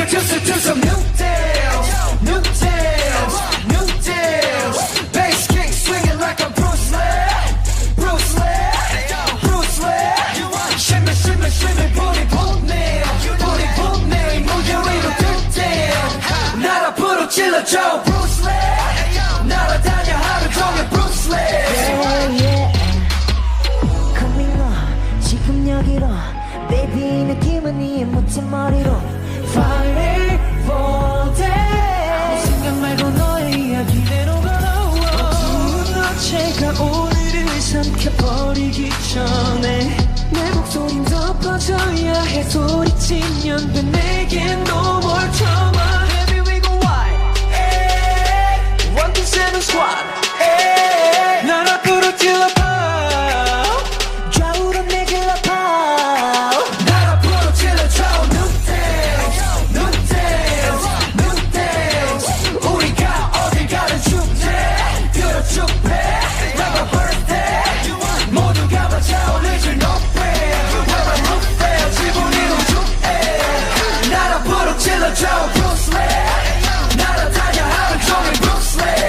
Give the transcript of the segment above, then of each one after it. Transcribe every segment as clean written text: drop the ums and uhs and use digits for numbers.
introduce her to some new dance, new dance, new dance. Bass kick swinging like a Bruce Lee, Bruce Lee, Bruce Lee. Shimmy, shimmy, shimmy, booty boom now, booty boom now. 무대 위로 뚝대요. 나라 부르질러줘 Bruce Lee. 날아다녀 하루 종일 Bruce Lee. Coming on 지금 여기로 Baby 느낌은 네 묻지머리로 Friday for day 생각 말고 너의 이야기대로 걸어와 어두운 어제가 오늘을 삼켜버리기 전에 내 목소린 덮어줘야 해 소리치면 돼 내겐 no more trauma Baby we go wild 127 squad 날 앞으로 찔러봐 좌우로 내 질러봐 날 앞으로 찔러줘 New dance, new dance, new dance. 우리가 어딜 가든 축제 뷰러 축배 Like a birthday 모두가 맞아올리질 높이 We're a roof fair 지분이 우주에 날 앞으로 찔러줘 Bruce Lee 날아다녀 하루 종일 Bruce Lee.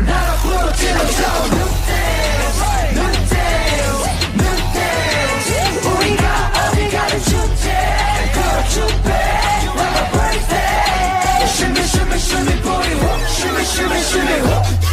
날 앞으로 찔러줘 New dance, new dance, new dance. 우리가 어디 가든 축제 걸어 축배 Like a birthday. Shimmy, shimmy, shimmy, booty whoop. Shimmy, shimmy, shimmy, whoop.